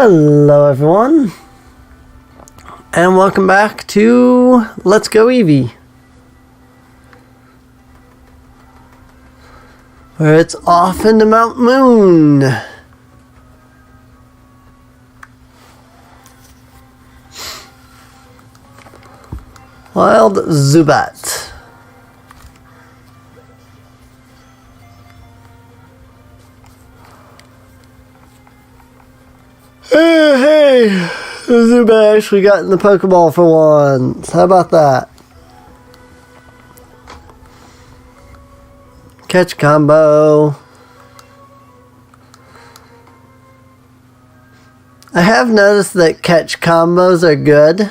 Hello everyone, and welcome back to Let's Go Eevee, where it's off into Mount Moon. Wild Zubat. Hey, Zubat actually got in the Pokeball for once. How about that? Catch combo. I have noticed that catch combos are good.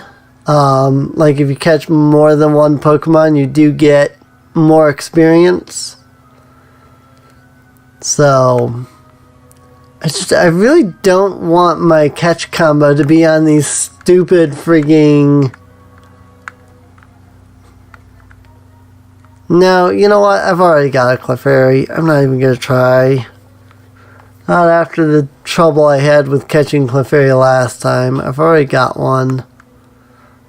Like if you catch more than one Pokemon, you do get more experience. So I really don't want my catch combo to be on these stupid frigging... No, you know what? I've already got a Clefairy. I'm not even going to try. Not after the trouble I had with catching Clefairy last time. I've already got one.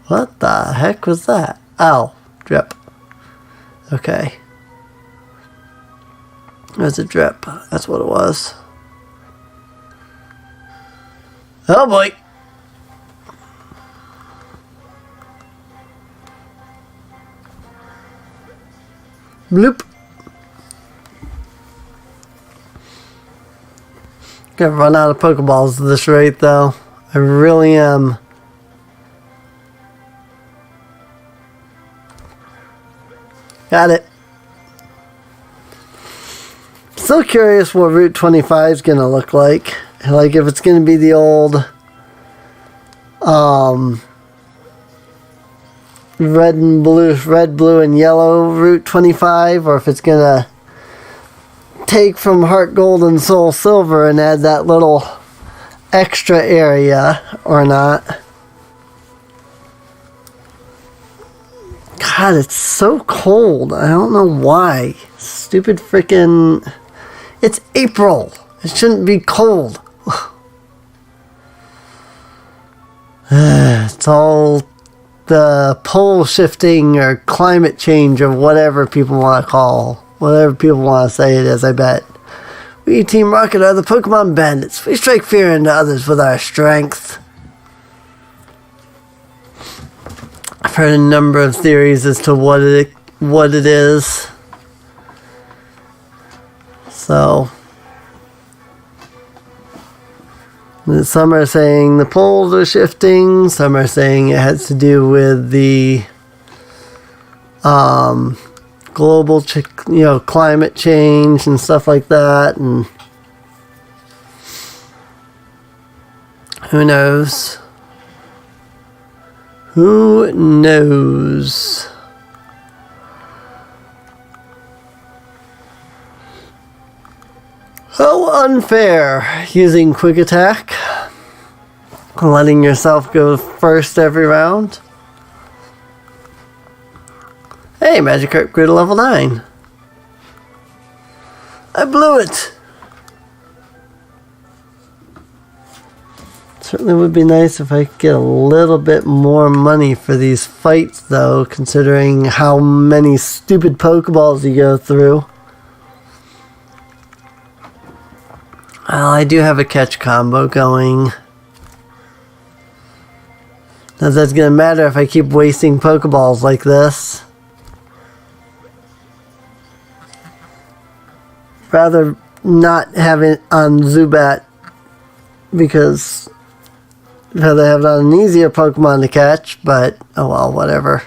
What the heck was that? Oh, drip. Okay. There's a drip. That's what it was. Oh boy. Bloop. Gonna run out of Pokeballs at this rate though. I really am. Got it. Still curious what Route 25 is gonna look like. Like if it's gonna be the old red, blue, and yellow Route 25, or if it's gonna take from Heart Gold and Soul Silver and add that little extra area or not. God, it's so cold. I don't know why. Stupid frickin'... It's April. It shouldn't be cold. It's all the pole shifting or climate change or whatever people want to call. Whatever people want to say it is, I bet. We, Team Rocket, are the Pokemon Bandits. We strike fear into others with our strength. I've heard a number of theories as to what it is. So... some are saying the poles are shifting. Some are saying it has to do with the global, climate change and stuff like that. And who knows? Who knows? How unfair using Quick Attack, letting yourself go first every round. Hey, Magikarp grew to level 9. I blew it. Certainly would be nice if I could get a little bit more money for these fights though, considering how many stupid Pokeballs you go through. Well, I do have a catch combo going. Now that's going to matter if I keep wasting Pokeballs like this. Rather not have it on Zubat because I'd rather have it on an easier Pokemon to catch, but oh well, whatever.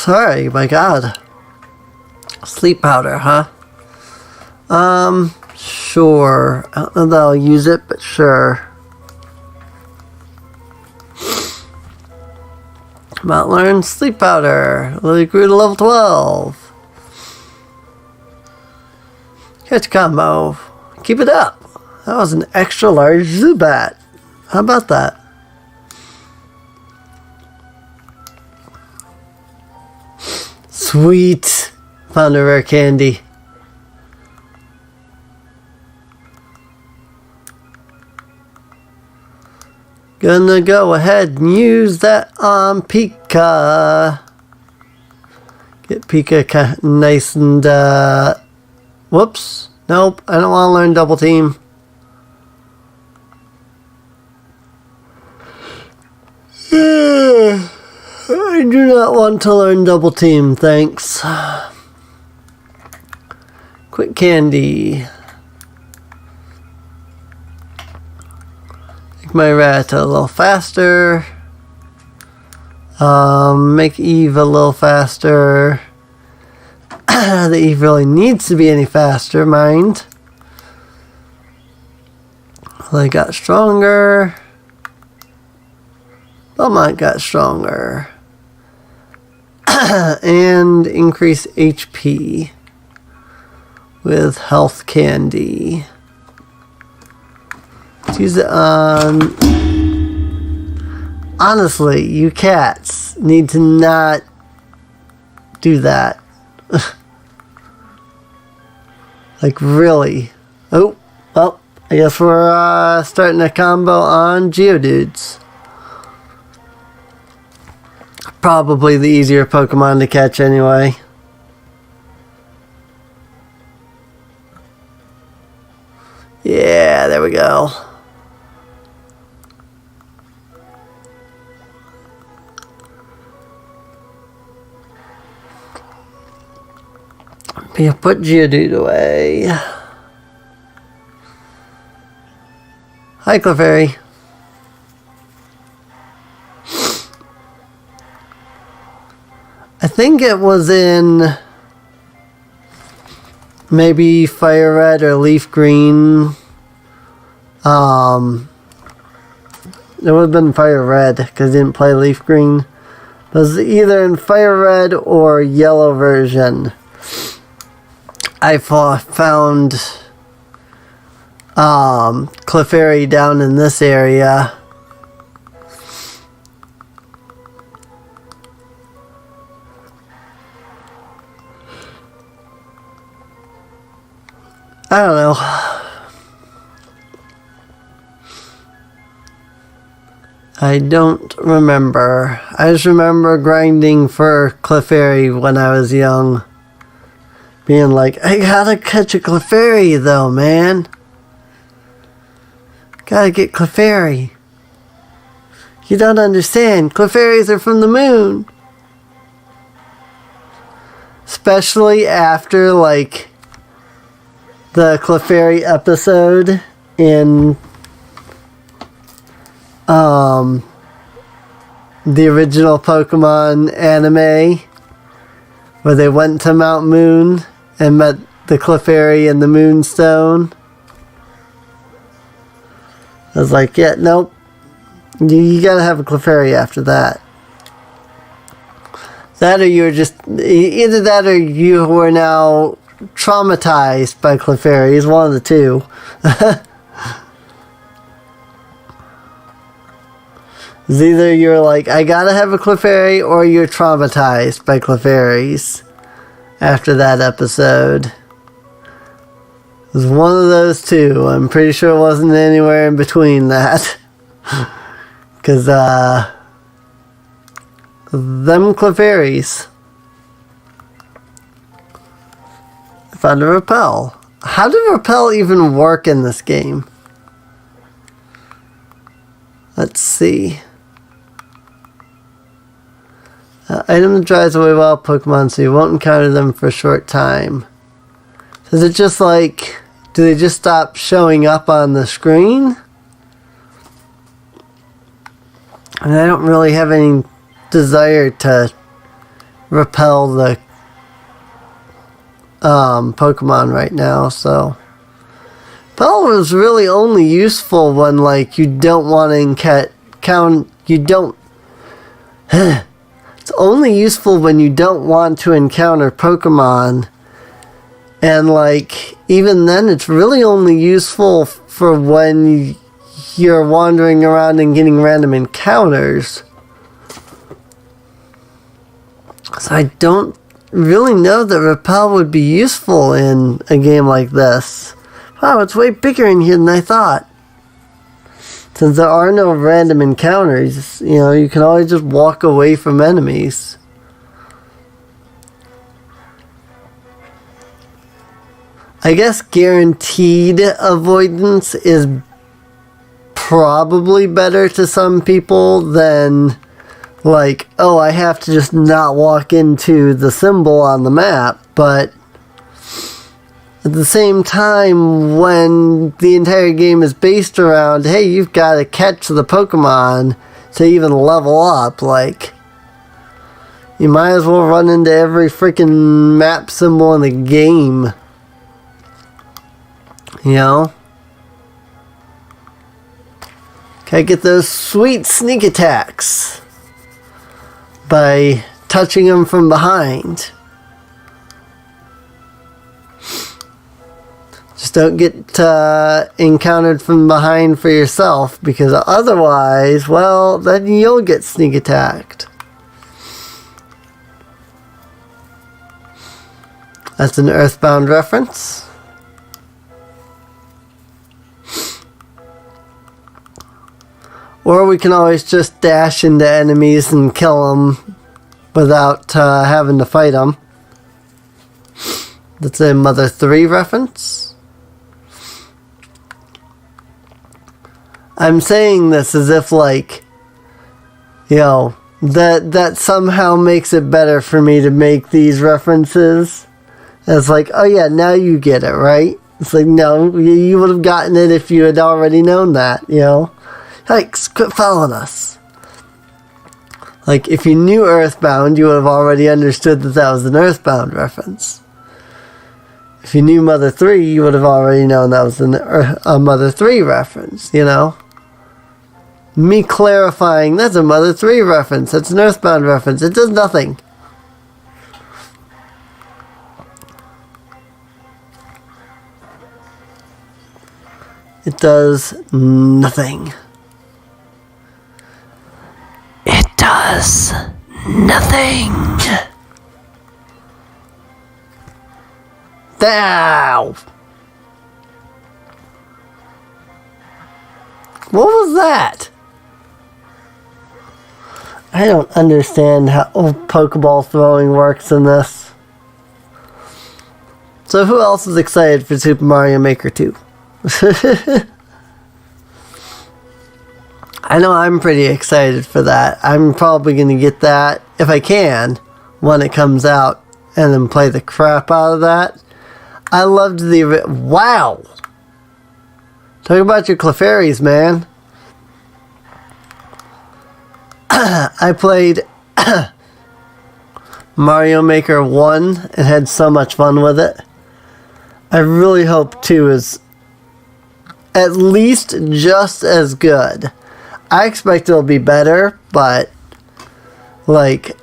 Sorry, my God. Sleep powder, huh? Sure. I don't know that I'll use it, but sure. About learn sleep powder. Lily grew to level 12. Catch combo. Keep it up. That was an extra large Zubat. How about that? Sweet. Found a rare candy. Gonna go ahead and use that on Pika. Get Pika nice and, whoops. Nope, I don't want to learn double team. I do not want to learn double team, thanks. Quick candy. Make my rat a little faster. Make Eevee a little faster. The Eevee really needs to be any faster, mind. They got stronger. Belmont got stronger. And increase HP with health candy. Let's use it on... Honestly, you cats need to not do that. Like, really. Oh, well, I guess we're starting a combo on Geodudes. Probably the easier Pokemon to catch anyway. Yeah, there we go. Yeah, put Geodude away. Hi, Clefairy. I think it was in maybe Fire Red or Leaf Green. It would have been Fire Red because I didn't play Leaf Green. It was either in Fire Red or Yellow version. I found Clefairy down in this area. I don't know. I don't remember. I just remember grinding for Clefairy when I was young. Being like, I gotta catch a Clefairy though, man. Gotta get Clefairy. You don't understand. Clefairies are from the moon. Especially after, like, the Clefairy episode in the original Pokemon anime, where they went to Mount Moon and met the Clefairy and the Moonstone. I was like, yeah, nope. You gotta have a Clefairy after that. That or you're just... Either that or you were now traumatized by Clefairy. It's one of the two. It's either you're like, I gotta have a Clefairy, or you're traumatized by Clefairies after that episode. It was one of those two. I'm pretty sure it wasn't anywhere in between that. Because, them Clefairies. I found a Repel. How did Repel even work in this game? Let's see. Item that drives away wild Pokemon so you won't encounter them for a short time. Is it just like, do they just stop showing up on the screen? And I don't really have any desire to repel the Pokemon right now, so. Repel is really only useful when, like, you don't want to It's only useful when you don't want to encounter Pokemon. And, like, even then, it's really only useful for when you're wandering around and getting random encounters. So I don't really know that Repel would be useful in a game like this. Wow, it's way bigger in here than I thought. Since there are no random encounters, you know, you can always just walk away from enemies. I guess guaranteed avoidance is probably better to some people than, like, oh, I have to just not walk into the symbol on the map. But at the same time, when the entire game is based around, hey, you've got to catch the Pokemon to even level up, like, you might as well run into every freaking map symbol in the game. You know? Can I get those sweet sneak attacks by touching them from behind? Just don't get encountered from behind for yourself, because otherwise, well, then you'll get sneak attacked. That's an Earthbound reference. Or we can always just dash into enemies and kill them without having to fight them. That's a Mother 3 reference. I'm saying this as if, like, you know, that somehow makes it better for me to make these references. It's like, oh yeah, now you get it, right? It's like, no, you would have gotten it if you had already known that, you know? Like, quit following us. Like, if you knew Earthbound, you would have already understood that that was an Earthbound reference. If you knew Mother 3, you would have already known that was a Mother 3 reference, you know? Me clarifying, that's a Mother 3 reference, that's an Earthbound reference, it does nothing. It does nothing. It does nothing. Ow! What was that? I don't understand how Pokeball throwing works in this. So who else is excited for Super Mario Maker 2? I know I'm pretty excited for that. I'm probably going to get that, if I can, when it comes out, and then play the crap out of that. I loved the... Wow! Talk about your Clefairies, man. I played Mario Maker 1 and had so much fun with it. I really hope 2 is at least just as good. I expect it'll be better, but, like,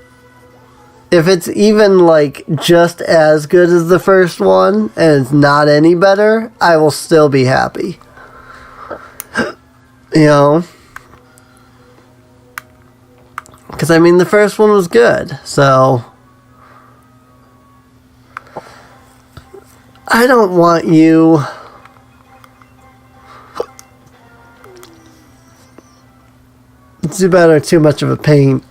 if it's even, like, just as good as the first one, and it's not any better, I will still be happy. You know? Because, I mean, the first one was good, so... I don't want you... It's too bad or too much of a pain.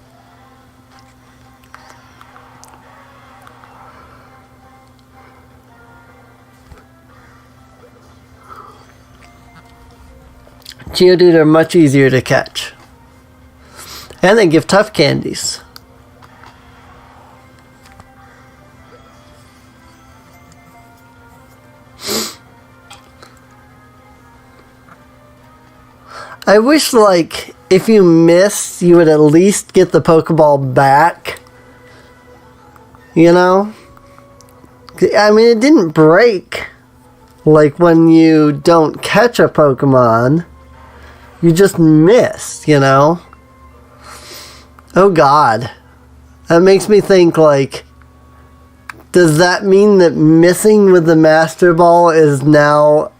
Geodude are much easier to catch. And they give tough candies. I wish, like, if you missed, you would at least get the Pokeball back. You know? I mean, it didn't break. Like, when you don't catch a Pokemon, you just missed, you know? Oh, God. That makes me think, like, does that mean that missing with the Master Ball is now,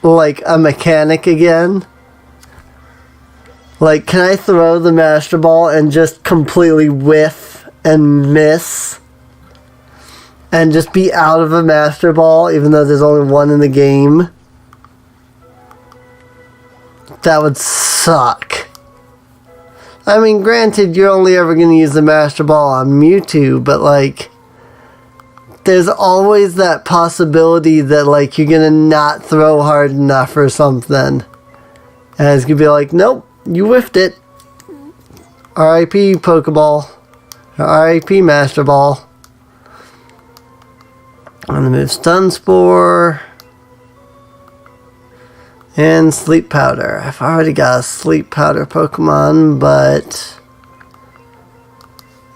like, a mechanic again? Like, can I throw the Master Ball and just completely whiff and miss? and just be out of a Master Ball, even though there's only one in the game. That would suck. I mean, granted, you're only ever going to use the Master Ball on Mewtwo, but, like, there's always that possibility that, like, you're going to not throw hard enough or something. And it's going to be like, nope, you whiffed it. R.I.P. Pokeball. Or R.I.P. Master Ball. I'm going to move Stun Spore. And Sleep Powder. I've already got a Sleep Powder Pokemon, but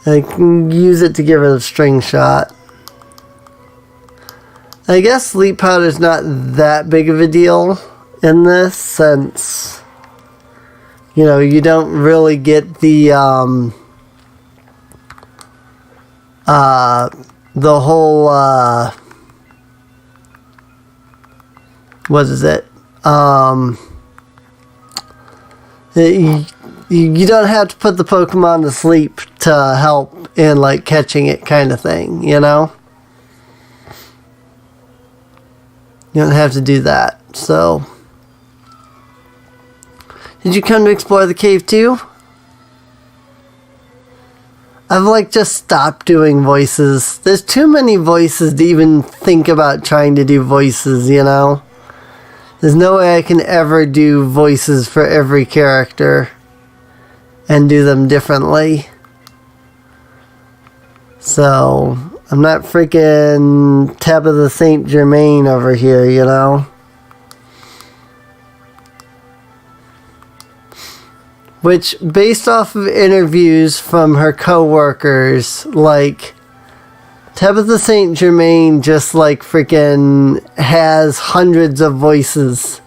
I can use it to get rid of String Shot. I guess Sleep Powder is not that big of a deal in this, since, you know, you don't really get the whole, what is it? You don't have to put the Pokemon to sleep to help in, like, catching it kind of thing, you know? You don't have to do that, so. Did you come to explore the cave too? I've, like, just stopped doing voices. There's too many voices to even think about trying to do voices, you know? There's no way I can ever do voices for every character and do them differently. So, I'm not freaking Tabitha St. Germain over here, you know? Which, based off of interviews from her co-workers, like, Tabitha St. Germain just, like, freaking has hundreds of voices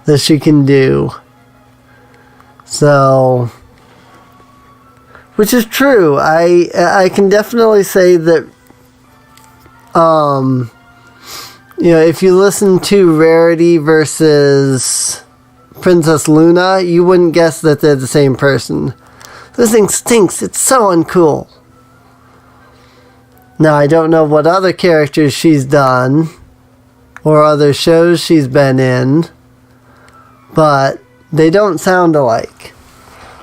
that she can do. So, which is true. I can definitely say that, you know, if you listen to Rarity versus Princess Luna, you wouldn't guess that they're the same person. This thing stinks. It's so uncool. Now, I don't know what other characters she's done or other shows she's been in, but they don't sound alike.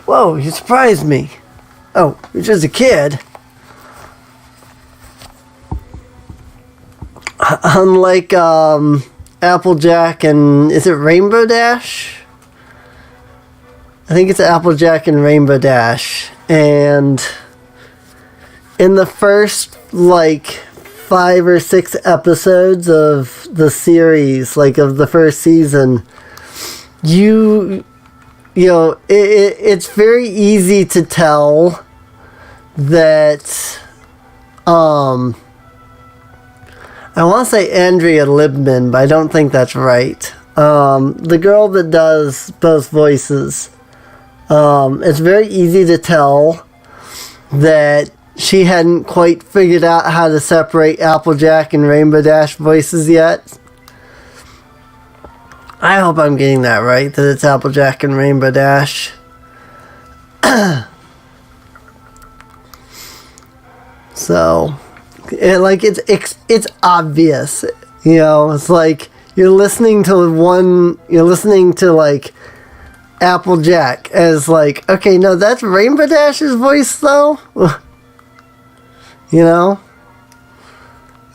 Whoa, you surprised me. Oh, you're just a kid. Unlike Applejack and, is it Rainbow Dash? I think it's Applejack and Rainbow Dash. And in the first, like, 5 or 6 episodes of the series, like, of the first season, you know, it's very easy to tell that, I want to say Andrea Libman, but I don't think that's right. The girl that does both voices, it's very easy to tell that she hadn't quite figured out how to separate Applejack and Rainbow Dash voices yet. I hope I'm getting that right, that it's Applejack and Rainbow Dash. So, it's obvious, you know. It's like you're listening to like Applejack as like, okay, no, that's Rainbow Dash's voice though. You know?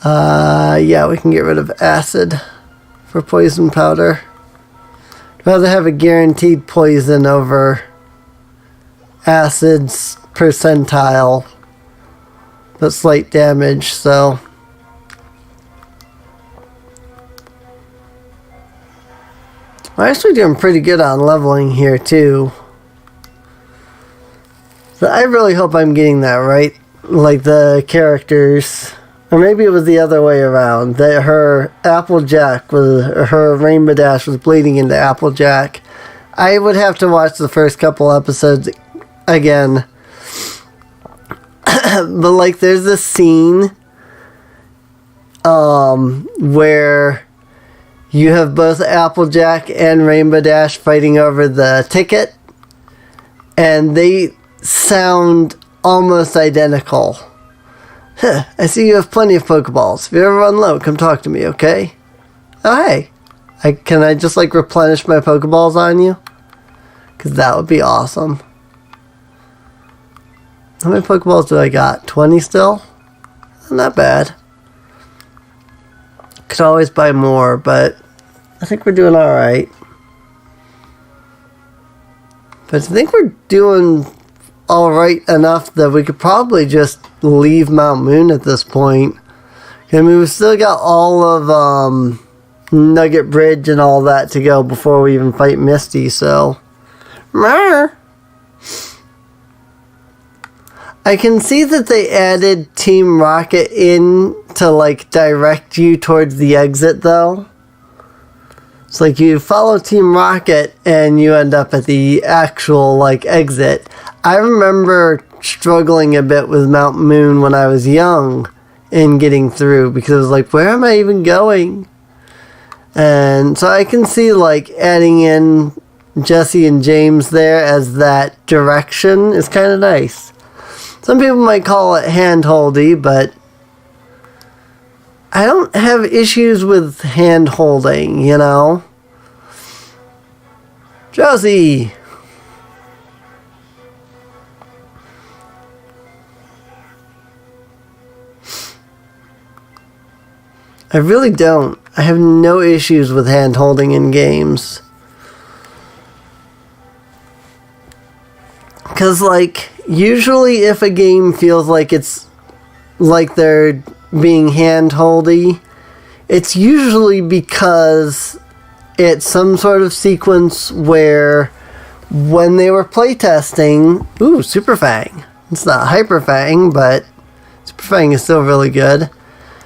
Yeah, we can get rid of acid for poison powder. I'd rather have a guaranteed poison over acid's percentile, but slight damage, so. We're actually doing pretty good on leveling here, too. So I really hope I'm getting that right. Like the characters. Or maybe it was the other way around. That her Applejack was, or her Rainbow Dash was bleeding into Applejack. I would have to watch the first couple episodes again. But like there's this scene where you have both Applejack and Rainbow Dash fighting over the ticket, and they sound almost identical. Huh, I see you have plenty of Pokeballs. If you ever run low, come talk to me, okay? Oh, hey. Can I just, like, replenish my Pokeballs on you? Because that would be awesome. How many Pokeballs do I got? 20 still? Not bad. Could always buy more, but I think we're doing alright. But I think we're doing alright enough that we could probably just leave Mount Moon at this point. I mean, we've still got all of Nugget Bridge and all that to go before we even fight Misty, so... I can see that they added Team Rocket in to, like, direct you towards the exit, though. It's like you follow Team Rocket and you end up at the actual, like, exit. I remember struggling a bit with Mount Moon when I was young in getting through because it was like, where am I even going? And so I can see, like, adding in Jesse and James there as that direction is kind of nice. Some people might call it hand-holdy, but I don't have issues with hand-holding, you know? Josie! I really don't. I have no issues with hand-holding in games. Because, like, usually if a game feels like it's like they're being hand-holdy, it's usually because it's some sort of sequence where when they were playtesting... Ooh, Super Fang. It's not Hyper Fang, but Super Fang is still really good.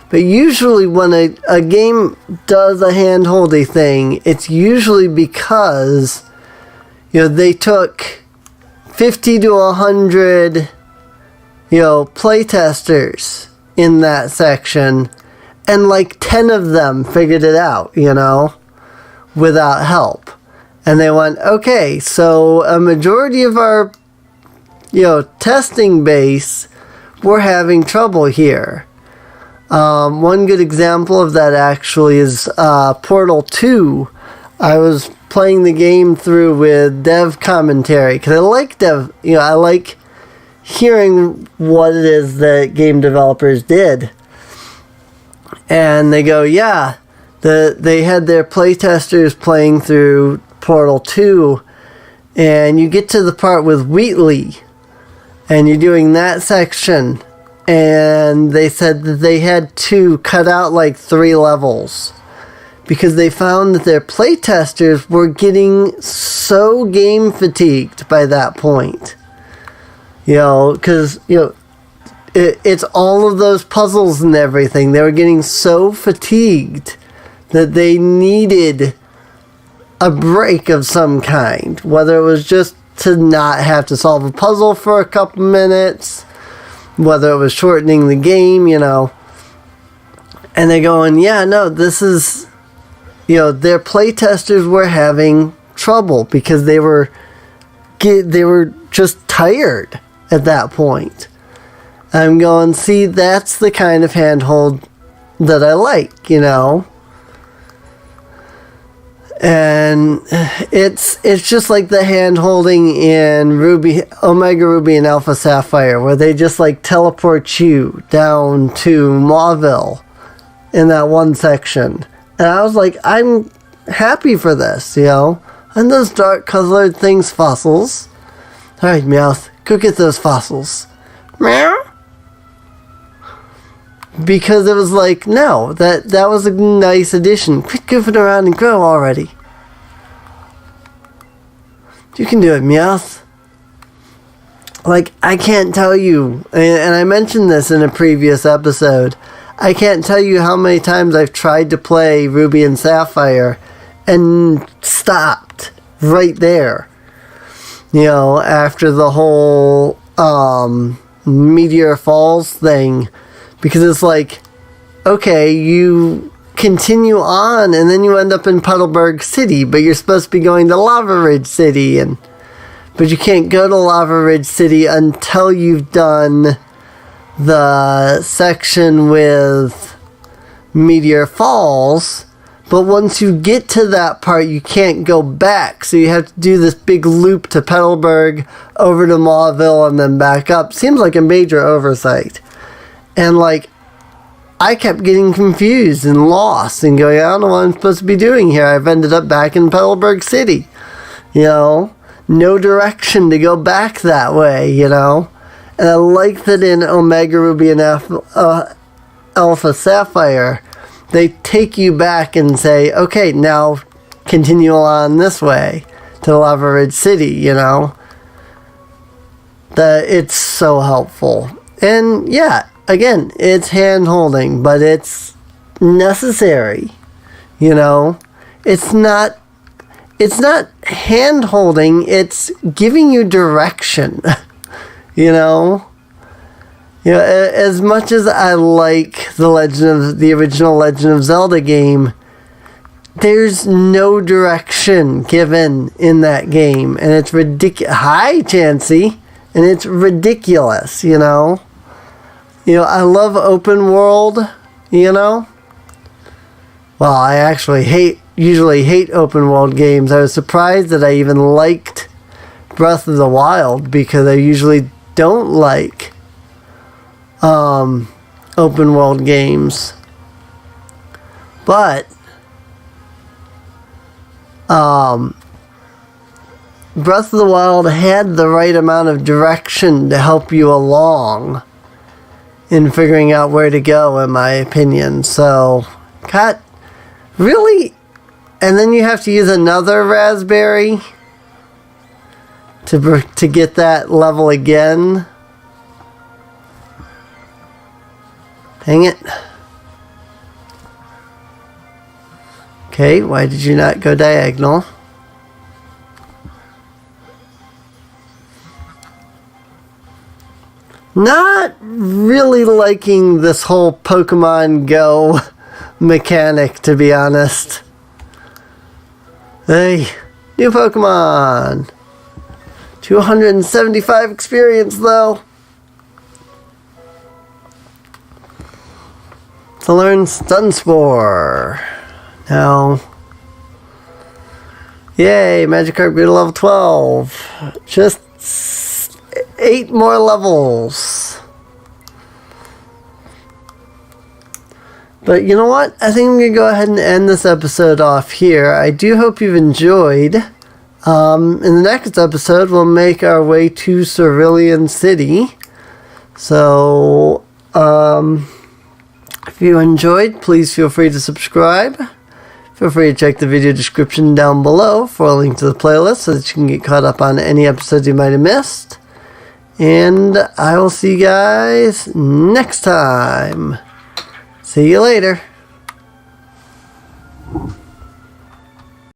But usually when a game does a hand-holdy thing, it's usually because, you know, they took 50 to 100, you know, playtesters in that section, and like 10 of them figured it out, you know, without help. And they went, okay, so a majority of our, you know, testing base, we're having trouble here. One good example of that actually is Portal 2. I was playing the game through with dev commentary because I like I like hearing what it is that game developers did. And they go, yeah, they had their playtesters playing through Portal 2, and you get to the part with Wheatley, and you're doing that section, and they said that they had to cut out like 3 levels because they found that their playtesters were getting so game fatigued by that point. You know, because, you know, it's all of those puzzles and everything. They were getting so fatigued that they needed a break of some kind, whether it was just to not have to solve a puzzle for a couple minutes, whether it was shortening the game, you know. And they're going, yeah, no, this is, you know, their playtesters were having trouble because they were just tired at that point. I'm going, see, that's the kind of handhold that I like, you know. And it's just like the hand-holding in Omega Ruby and Alpha Sapphire, where they just like teleport you down to Mauville in that one section. And I was like, I'm happy for this, you know. And those dark colored things, fossils. Alright, Meowth, go get those fossils. Meow. Because it was like, no, that was a nice addition. Quit goofing around and grow already. You can do it, Meowth. Like, I can't tell you, and I mentioned this in a previous episode, I can't tell you how many times I've tried to play Ruby and Sapphire and stopped right there. You know, after the whole Meteor Falls thing. Because it's like, okay, you continue on and then you end up in Puddleberg City, but you're supposed to be going to Lava Ridge City, but you can't go to Lava Ridge City until you've done the section with Meteor Falls, but once you get to that part, you can't go back. So you have to do this big loop to Petalburg, over to Mauville, and then back up. Seems like a major oversight. And like, I kept getting confused and lost and going, I don't know what I'm supposed to be doing here. I've ended up back in Petalburg City. You know, no direction to go back that way, you know. And I like that in Omega Ruby and Alpha Sapphire, they take you back and say, okay, now continue on this way to Lava Ridge City, you know. It's so helpful. And yeah, again, it's hand-holding, but it's necessary, you know. It's not hand-holding, it's giving you direction, you know. You know, as much as I like the original Legend of Zelda game, there's no direction given in that game, and it's ridiculous. Hi, Chansey, and it's ridiculous, you know. You know, I love open world, you know. Well, I actually usually hate open world games. I was surprised that I even liked Breath of the Wild, because I usually don't like open world games. But Breath of the Wild had the right amount of direction to help you along in figuring out where to go, in my opinion. So, cut. Really? And then you have to use another raspberry to get that level again. Dang it. Okay, why did you not go diagonal? Not really liking this whole Pokemon Go mechanic, to be honest. Hey, new Pokemon. 275 experience, though. To learn Stunspore. Now, yay, Magikarp grew to level 12. Just 8 more levels. But you know what? I think I'm going to go ahead and end this episode off here. I do hope you've enjoyed. In the next episode, we'll make our way to Cerulean City. So, if you enjoyed, please feel free to subscribe. Feel free to check the video description down below for a link to the playlist so that you can get caught up on any episodes you might have missed. And I will see you guys next time. See you later.